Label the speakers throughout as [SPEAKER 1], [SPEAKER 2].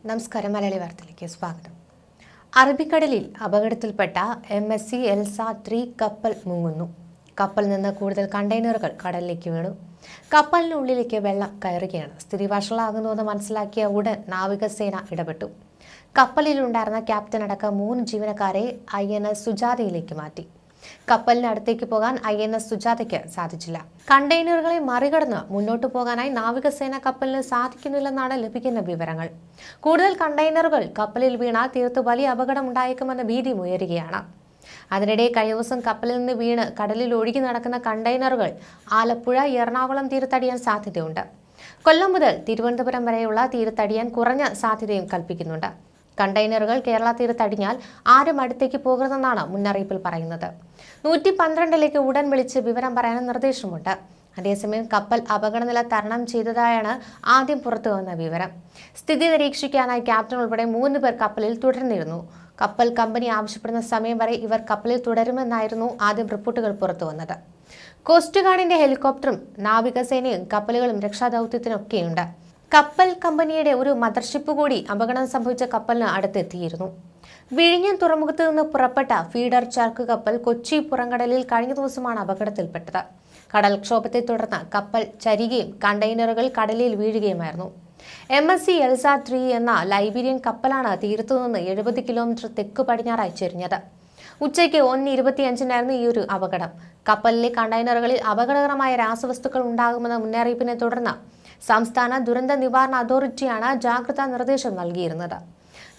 [SPEAKER 1] നമസ്കാരം. മലയാളി വാർത്തയിലേക്ക് സ്വാഗതം. അറബിക്കടലിൽ അപകടത്തിൽപ്പെട്ട MSC എൽസ 3 കപ്പൽ മുങ്ങുന്നു. കപ്പലിൽ നിന്ന് കൂടുതൽ കണ്ടെയ്നറുകൾ കടലിലേക്ക് വീണു. കപ്പലിനുള്ളിലേക്ക് വെള്ളം കയറുകയാണ്. സ്ഥിതി വഷളാകുന്നുവെന്ന് മനസ്സിലാക്കിയ ഉടൻ നാവികസേന ഇടപെട്ടു. കപ്പലിലുണ്ടായിരുന്ന ക്യാപ്റ്റൻ അടക്കം 3 ജീവനക്കാരെ INS സുജാതയിലേക്ക് മാറ്റി. കപ്പലിന് അടുത്തേക്ക് പോകാൻ INS സുജാതയ്ക്ക് സാധിച്ചില്ല. കണ്ടെയ്നറുകളെ മറികടന്ന് മുന്നോട്ടു പോകാനായി നാവികസേന കപ്പലിന് സാധിക്കുന്നില്ലെന്നാണ് ലഭിക്കുന്ന വിവരങ്ങൾ. കൂടുതൽ കണ്ടെയ്നറുകൾ കപ്പലിൽ വീണാൽ തീർത്ത് വലിയ അപകടം ഉണ്ടായേക്കുമെന്ന ഭീതി ഉയരുകയാണ്. അതിനിടെ കഴിഞ്ഞ ദിവസം കപ്പലിൽ നിന്ന് വീണ് കടലിൽ ഒഴുകി നടക്കുന്ന കണ്ടെയ്നറുകൾ ആലപ്പുഴ, എറണാകുളം തീരത്തടിയാൻ സാധ്യതയുണ്ട്. കൊല്ലം മുതൽ തിരുവനന്തപുരം വരെയുള്ള തീരത്തടിയാൻ കുറഞ്ഞ സാധ്യതയും കൽപ്പിക്കുന്നുണ്ട്. കണ്ടെയ്നറുകൾ കേരള തീരത്തടിഞ്ഞാൽ ആരും അടുത്തേക്ക് പോകരുതെന്നാണ് മുന്നറിയിപ്പിൽ പറയുന്നത്. 112ലേക്ക് ഉടൻ വിളിച്ച് വിവരം പറയാനും നിർദ്ദേശമുണ്ട്. അതേസമയം കപ്പൽ അപകടനില തരണം ചെയ്തതായാണ് ആദ്യം പുറത്തുവന്ന വിവരം. സ്ഥിതി നിരീക്ഷിക്കാനായി ക്യാപ്റ്റൻ ഉൾപ്പെടെ 3 പേർ കപ്പലിൽ തുടർന്നിരുന്നു. കപ്പൽ കമ്പനി ആവശ്യപ്പെടുന്ന സമയം വരെ ഇവർ കപ്പലിൽ തുടരുമെന്നായിരുന്നു ആദ്യം റിപ്പോർട്ടുകൾ പുറത്തുവന്നത്. കോസ്റ്റ് ഗാർഡിന്റെ ഹെലികോപ്റ്ററും നാവികസേനയും കപ്പലുകളും രക്ഷാദൌത്യത്തിനൊക്കെയുണ്ട്. കപ്പൽ കമ്പനിയുടെ ഒരു മദർഷിപ്പ് കൂടി അപകടം സംഭവിച്ച കപ്പലിന് അടുത്തെത്തിയിരുന്നു. വിഴിഞ്ഞം തുറമുഖത്ത് നിന്ന് പുറപ്പെട്ട ഫീഡർ ചരക്ക് കപ്പൽ കൊച്ചി പുറംകടലിൽ കഴിഞ്ഞ ദിവസമാണ് അപകടത്തിൽപ്പെട്ടത്. കടൽക്ഷോഭത്തെ തുടർന്ന് കപ്പൽ ചരിയുകയും കണ്ടെയ്നറുകൾ കടലിൽ വീഴുകയുമായിരുന്നു. MSC എൽസ 3 എന്ന ലൈബീരിയൻ കപ്പലാണ് തീരത്തുനിന്ന് 70 കിലോമീറ്റർ തെക്ക് പടിഞ്ഞാറായി ചെരിഞ്ഞത്. ഉച്ചയ്ക്ക് 1:25 ഈ ഒരു അപകടം. കപ്പലിലെ കണ്ടെയ്നറുകളിൽ അപകടകരമായ രാസവസ്തുക്കൾ ഉണ്ടാകുമെന്ന മുന്നറിയിപ്പിനെ തുടർന്ന് സംസ്ഥാന ദുരന്ത നിവാരണ അതോറിറ്റിയാണ് ജാഗ്രതാ നിർദ്ദേശം നൽകിയിരുന്നത്.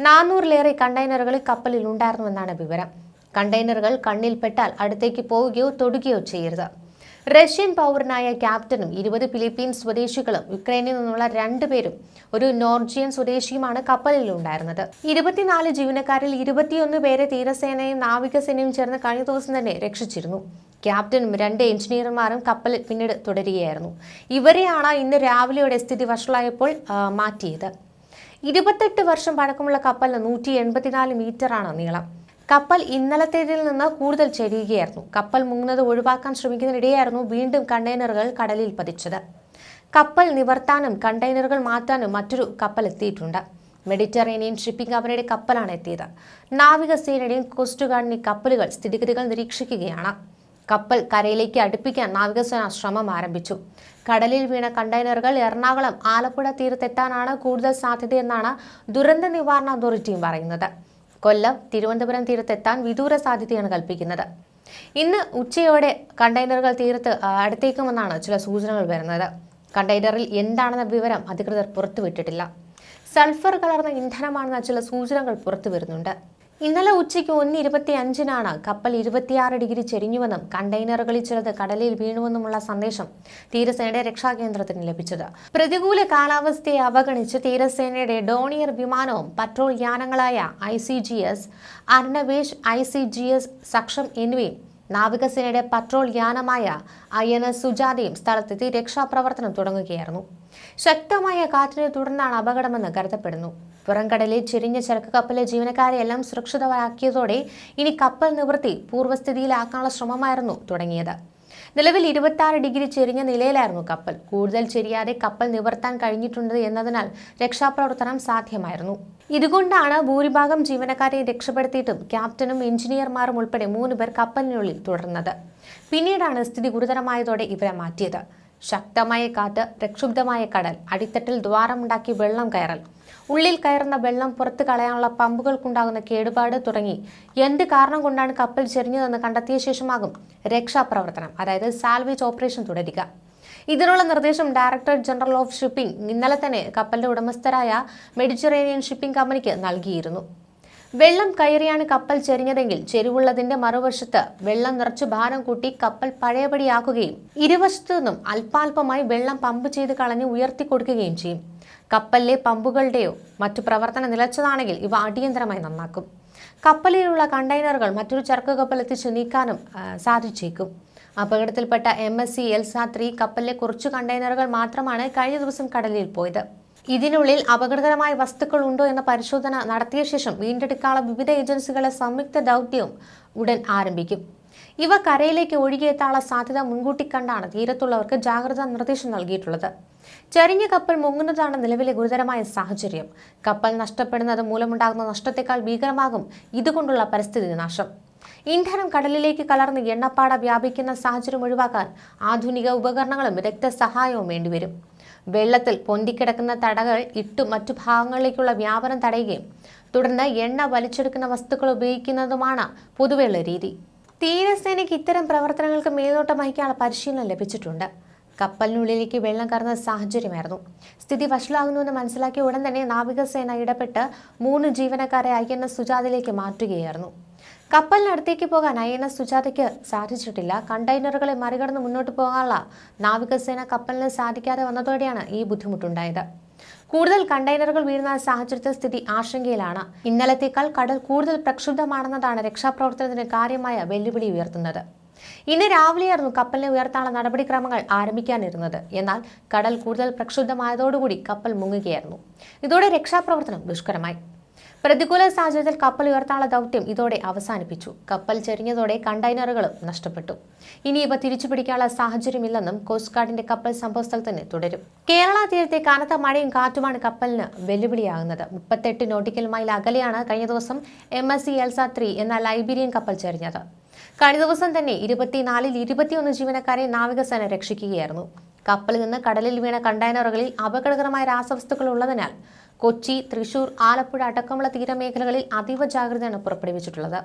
[SPEAKER 1] 400ലേറെ കണ്ടെയ്നറുകൾ കപ്പലിൽ ഉണ്ടായിരുന്നുവെന്നാണ് വിവരം. കണ്ടെയ്നറുകൾ കണ്ണിൽപ്പെട്ടാൽ അടുത്തേക്ക് പോവുകയോ തൊടുകയോ ചെയ്യരുത്. റഷ്യൻ പൗരനായ ക്യാപ്റ്റനും 20 ഫിലിപ്പീൻസ് സ്വദേശികളും യുക്രൈനിൽ നിന്നുള്ള 2 പേരും ഒരു നോർജിയൻ സ്വദേശിയുമാണ് കപ്പലിൽ ഉണ്ടായിരുന്നത്. 24 ജീവനക്കാരിൽ 21 പേരെ തീരസേനയും നാവികസേനയും ചേർന്ന് കഴിഞ്ഞ ദിവസം തന്നെ രക്ഷിച്ചിരുന്നു. ക്യാപ്റ്റനും 2 എഞ്ചിനീയർമാരും കപ്പലിൽ പിന്നീട് തുടരുകയായിരുന്നു. ഇവരെയാണ് ഇന്ന് രാവിലെയോടെ സ്ഥിതി വഷളായപ്പോൾ മാറ്റിയത്. 28 വർഷം പഴക്കമുള്ള കപ്പലിന് 184 മീറ്ററാണ് നീളം. കപ്പൽ ഇന്നലത്തേതിൽ നിന്ന് കൂടുതൽ ചെരിയുകയായിരുന്നു. കപ്പൽ മുങ്ങുന്നത് ഒഴിവാക്കാൻ ശ്രമിക്കുന്നതിനിടെയായിരുന്നു വീണ്ടും കണ്ടെയ്നറുകൾ കടലിൽ പതിച്ചത്. കപ്പൽ നിവർത്താനും കണ്ടെയ്നറുകൾ മാറ്റാനും മറ്റൊരു കപ്പൽ എത്തിയിട്ടുണ്ട്. മെഡിറ്ററേനിയൻ ഷിപ്പിംഗ് കമ്പനിയുടെ കപ്പലാണ് എത്തിയത്. നാവികസേനയുടെയും കോസ്റ്റ് ഗാർഡിന്റെ കപ്പലുകൾ സ്ഥിതിഗതികൾ നിരീക്ഷിക്കുകയാണ്. കപ്പൽ കരയിലേക്ക് അടുപ്പിക്കാൻ നാവികസേന ശ്രമം ആരംഭിച്ചു. കടലിൽ വീണ കണ്ടെയ്നറുകൾ എറണാകുളം, ആലപ്പുഴ തീരത്തെത്താനാണ് കൂടുതൽ സാധ്യതയെന്നാണ് ദുരന്ത നിവാരണ അതോറിറ്റിയും പറയുന്നത്. കൊല്ലം, തിരുവനന്തപുരം തീരത്തെത്താൻ വിദൂര സാധ്യതയാണ് കൽപ്പിക്കുന്നത്. ഇന്ന് ഉച്ചയോടെ കണ്ടെയ്നറുകൾ തീരത്ത് അടുത്തേക്കുമെന്നാണ് ചില സൂചനകൾ വരുന്നത്. കണ്ടെയ്നറിൽ എന്താണെന്ന വിവരം അധികൃതർ പുറത്തുവിട്ടിട്ടില്ല. സൾഫർ കലർന്ന ഇന്ധനമാണെന്ന ചില സൂചനകൾ പുറത്തു വരുന്നുണ്ട്. ഇന്നലെ ഉച്ചയ്ക്ക് 1:25 കപ്പൽ 26 ഡിഗ്രി ചെരിഞ്ഞുവെന്നും കണ്ടെയ്നറുകളിൽ ചിലത് കടലിൽ വീണുവെന്നുമുള്ള സന്ദേശം തീരസേനയുടെ രക്ഷാകേന്ദ്രത്തിന് ലഭിച്ചത്. പ്രതികൂല കാലാവസ്ഥയെ അവഗണിച്ച് തീരസേനയുടെ ഡോണിയർ വിമാനവും പട്രോൾ യാനങ്ങളായ ICGS അർണവേഷ്, ICGS സക്ഷം എന്നിവയും നാവികസേനയുടെ പട്രോൾ യാനമായ INS സുജാതയും സ്ഥലത്തെത്തി രക്ഷാപ്രവർത്തനം തുടങ്ങുകയായിരുന്നു. ശക്തമായ കാറ്റിനെ തുടർന്നാണ് അപകടമെന്ന് കരുതപ്പെടുന്നു. പുറംകടലിൽ ചെരിഞ്ഞ ചരക്ക് കപ്പലിലെ ജീവനക്കാരെയെല്ലാം സുരക്ഷിതരാക്കിയതോടെ ഇനി കപ്പൽ നിവർത്തി പൂർവ്വസ്ഥിതിയിലാക്കാനുള്ള ശ്രമമായിരുന്നു തുടങ്ങിയത്. നിലവിൽ 26 ഡിഗ്രി ചെരിഞ്ഞ നിലയിലായിരുന്നു കപ്പൽ. കൂടുതൽ ചെരിയാതെ കപ്പൽ നിവർത്താൻ കഴിഞ്ഞിട്ടുണ്ട് എന്നതിനാൽ രക്ഷാപ്രവർത്തനം സാധ്യമായിരുന്നു. ഇതുകൊണ്ടാണ് ഭൂരിഭാഗം ജീവനക്കാരെ രക്ഷപ്പെടുത്തിയിട്ടും ക്യാപ്റ്റനും എഞ്ചിനീയർമാരും ഉൾപ്പെടെ 3 പേർ കപ്പലിനുള്ളിൽ തുടർന്നത്. പിന്നീടാണ് സ്ഥിതി ഗുരുതരമായതോടെ ഇവരെ മാറ്റിയത്. ശക്തമായ കാറ്റ്, പ്രക്ഷുബ്ധമായ കടൽ, അടിത്തട്ടിൽ ദ്വാരമുണ്ടാക്കി വെള്ളം കയറൽ, ഉള്ളിൽ കയറുന്ന വെള്ളം പുറത്തു കളയാനുള്ള പമ്പുകൾക്കുണ്ടാകുന്ന കേടുപാട് തുടങ്ങി എന്ത് കാരണം കൊണ്ടാണ് കപ്പൽ ചെരിഞ്ഞതെന്ന് കണ്ടെത്തിയ ശേഷമാകും രക്ഷാപ്രവർത്തനം, അതായത് സാൽവേജ് ഓപ്പറേഷൻ തുടരുക. ഇതിനുള്ള നിർദ്ദേശം ഡയറക്ടർ ജനറൽ ഓഫ് ഷിപ്പിംഗ് ഇന്നലെ തന്നെ കപ്പലിന്റെ ഉടമസ്ഥരായ മെഡിറ്ററേനിയൻ ഷിപ്പിംഗ് കമ്പനിക്ക് നൽകിയിരുന്നു. വെള്ളം കയറിയാണ് കപ്പൽ ചെരിഞ്ഞതെങ്കിൽ ചെരിവുള്ളതിന്റെ മറുവശത്ത് വെള്ളം നിറച്ച് ഭാരം കൂട്ടി കപ്പൽ പഴയപടിയാക്കുകയും ഇരുവശത്തു നിന്നും അല്പാൽപമായി വെള്ളം പമ്പ് ചെയ്ത് കളഞ്ഞ് ഉയർത്തിക്കൊടുക്കുകയും ചെയ്യും. കപ്പലിലെ പമ്പുകളുടെയോ മറ്റു പ്രവർത്തനം നിലച്ചതാണെങ്കിൽ ഇവ അടിയന്തരമായി നന്നാക്കും. കപ്പലിലുള്ള കണ്ടെയ്നറുകൾ മറ്റൊരു ചരക്ക് കപ്പൽ എത്തിച്ച് നീക്കാനും സാധിച്ചേക്കും. അപകടത്തിൽപ്പെട്ട MSC എൽസ 3 കപ്പലിലെ കുറച്ചു കണ്ടെയ്നറുകൾ മാത്രമാണ് കഴിഞ്ഞ ദിവസം കടലിൽ പോയത്. ഇതിനുള്ളിൽ അപകടകരമായ വസ്തുക്കൾ ഉണ്ടോ എന്ന പരിശോധന നടത്തിയ ശേഷം വീണ്ടെടുക്കാനുള്ള വിവിധ ഏജൻസികളെ സംയുക്ത ദൗത്യവും ഉടൻ ആരംഭിക്കും. ഇവ കരയിലേക്ക് ഒഴുകിയെത്താനുള്ള സാധ്യത മുൻകൂട്ടി കണ്ടാണ് തീരത്തുള്ളവർക്ക് ജാഗ്രതാ നിർദ്ദേശം നൽകിയിട്ടുള്ളത്. ചെറിയ കപ്പൽ മുങ്ങുന്നതാണ് നിലവിലെ ഗുരുതരമായ സാഹചര്യം. കപ്പൽ നഷ്ടപ്പെടുന്നത് മൂലമുണ്ടാകുന്ന നഷ്ടത്തെക്കാൾ ഭീകരമാകും ഇതുകൊണ്ടുള്ള പരിസ്ഥിതി നാശം. ഇന്ധനം കടലിലേക്ക് കലർന്ന് എണ്ണപ്പാട വ്യാപിക്കുന്ന സാഹചര്യം ഒഴിവാക്കാൻ ആധുനിക ഉപകരണങ്ങളും രക്തസഹായവും വേണ്ടിവരും. വെള്ളത്തിൽ പൊന്തിക്കിടക്കുന്ന തടകൾ ഇട്ടു മറ്റു ഭാഗങ്ങളിലേക്കുള്ള വ്യാപനം തടയുകയും തുടർന്ന് എണ്ണ വലിച്ചെടുക്കുന്ന വസ്തുക്കൾ ഉപയോഗിക്കുന്നതുമാണ് പൊതുവെയുള്ള രീതി. തീരസേനയ്ക്ക് ഇത്തരം പ്രവർത്തനങ്ങൾക്ക് മേൽനോട്ടം വഹിക്കാനുള്ള പരിശീലനം ലഭിച്ചിട്ടുണ്ട്. കപ്പലിനുള്ളിലേക്ക് വെള്ളം കയറുന്ന സാഹചര്യമായിരുന്നു. സ്ഥിതി വഷളാകുന്നുവെന്ന് മനസ്സിലാക്കിയ ഉടൻ തന്നെ നാവികസേന ഇടപെട്ട് 3 ജീവനക്കാരെ INS സുജാതയിലേക്ക് മാറ്റുകയായിരുന്നു. കപ്പലിനടുത്തേക്ക് പോകാൻ INS സുജാതയ്ക്ക് സാധിച്ചിട്ടില്ല. കണ്ടെയ്നറുകളെ മറികടന്ന് മുന്നോട്ട് പോകാനുള്ള നാവികസേന കപ്പലിന് സാധിക്കാതെ വന്നതോടെയാണ് ഈ ബുദ്ധിമുട്ടുണ്ടായത്. കൂടുതൽ കണ്ടെയ്നറുകൾ വീഴുന്ന സാഹചര്യത്തിൽ സ്ഥിതി ആശങ്കയിലാണ്. ഇന്നലത്തേക്കാൾ കടൽ കൂടുതൽ പ്രക്ഷുബ്ധമാണെന്നതാണ് രക്ഷാപ്രവർത്തനത്തിന് കാര്യമായ വെല്ലുവിളി ഉയർത്തുന്നത്. ഇന്ന് രാവിലെയായിരുന്നു കപ്പലിനെ ഉയർത്താനുള്ള നടപടിക്രമങ്ങൾ ആരംഭിക്കാനിരുന്നത്. എന്നാൽ കടൽ കൂടുതൽ പ്രക്ഷുബ്ധമായതോടുകൂടി കപ്പൽ മുങ്ങുകയായിരുന്നു. ഇതോടെ രക്ഷാപ്രവർത്തനം ദുഷ്കരമായി. പ്രതികൂല സാഹചര്യത്തിൽ കപ്പൽ ഉയർത്താനുള്ള ദൗത്യം ഇതോടെ അവസാനിപ്പിച്ചു. കപ്പൽ ചെരിഞ്ഞതോടെ കണ്ടെയ്നറുകളും നഷ്ടപ്പെട്ടു. ഇനി ഇവ തിരിച്ചുപിടിക്കാനുള്ള സാഹചര്യമില്ലെന്നും കോസ്റ്റ് ഗാർഡിന്റെ കപ്പൽ സംഭവസ്ഥലത്ത് തന്നെ തുടരും. കേരള തീരത്തെ കനത്ത മഴയും കാറ്റുമാണ് കപ്പലിന് വെല്ലുവിളിയാകുന്നത്. 38 നോട്ടിക്കൽ മൈൽ അകലെയാണ് കഴിഞ്ഞ ദിവസം MSC എൽസ 3 എന്ന ലൈബീരിയൻ കപ്പൽ ചെരിഞ്ഞത്. കഴിഞ്ഞ ദിവസം തന്നെ 24-ൽ 21 ജീവനക്കാരെ നാവികസേന രക്ഷിക്കുകയായിരുന്നു. കപ്പലിൽ നിന്ന് കടലിൽ വീണ കണ്ടെയ്നറുകളിൽ അപകടകരമായ രാസവസ്തുക്കൾ ഉള്ളതിനാൽ കൊച്ചി, തൃശൂർ, ആലപ്പുഴ അടക്കമുള്ള തീരമേഖലകളിൽ അതീവ ജാഗ്രതയാണ് പുറപ്പെടുവിച്ചിട്ടുള്ളത്.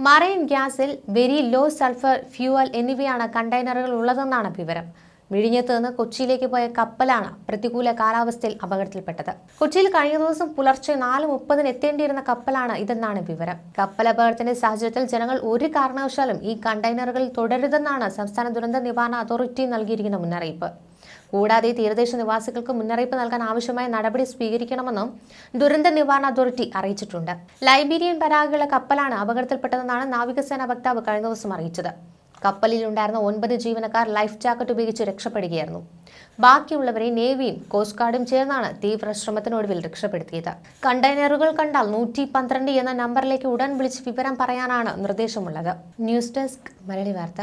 [SPEAKER 1] മറൈൻ ഗ്യാസിൽ വെരി ലോ സൾഫർ ഫ്യൂവൽ എന്നിവയാണ് കണ്ടെയ്നറുകൾ ഉള്ളതെന്നാണ് വിവരം. വിഴിഞ്ഞത്ത് നിന്ന് കൊച്ചിയിലേക്ക് പോയ കപ്പലാണ് പ്രതികൂല കാലാവസ്ഥയിൽ അപകടത്തിൽപ്പെട്ടത്. കൊച്ചിയിൽ കഴിഞ്ഞ ദിവസം പുലർച്ചെ 4:30 എത്തേണ്ടിയിരുന്ന കപ്പലാണ് ഇതെന്നാണ് വിവരം. കപ്പൽ അപകടത്തിന്റെ സാഹചര്യത്തിൽ ജനങ്ങൾ ഒരു കാരണവശാലും ഈ കണ്ടെയ്നറുകളിൽ തുടരുതെന്നാണ് സംസ്ഥാന ദുരന്ത നിവാരണ അതോറിറ്റി നൽകിയിരിക്കുന്ന മുന്നറിയിപ്പ്. കൂടാതെ തീരദേശ നിവാസികൾക്ക് മുന്നറിയിപ്പ് നൽകാൻ ആവശ്യമായ നടപടി സ്വീകരിക്കണമെന്നും ദുരന്ത നിവാരണ അതോറിറ്റി അറിയിച്ചിട്ടുണ്ട്. ലൈബീരിയൻ പതാകയുള്ള കപ്പലാണ് അപകടത്തിൽപ്പെട്ടതെന്നാണ് നാവികസേന വക്താവ് കഴിഞ്ഞ ദിവസം അറിയിച്ചത്. കപ്പലിലുണ്ടായിരുന്ന 9 ജീവനക്കാർ ലൈഫ് ജാക്കറ്റ് ഉപയോഗിച്ച് രക്ഷപ്പെടുകയായിരുന്നു. ബാക്കിയുള്ളവരെ നേവിയും കോസ്റ്റ് ഗാർഡും ചേർന്നാണ് തീവ്ര ശ്രമത്തിനൊടുവിൽ രക്ഷപ്പെടുത്തിയത്. കണ്ടെയ്നറുകൾ കണ്ടാൽ 112 എന്ന നമ്പറിലേക്ക് ഉടൻ വിളിച്ച് വിവരം പറയാനാണ് നിർദ്ദേശമുള്ളത്. ന്യൂസ് ഡെസ്ക് മലയാളി വാർത്ത.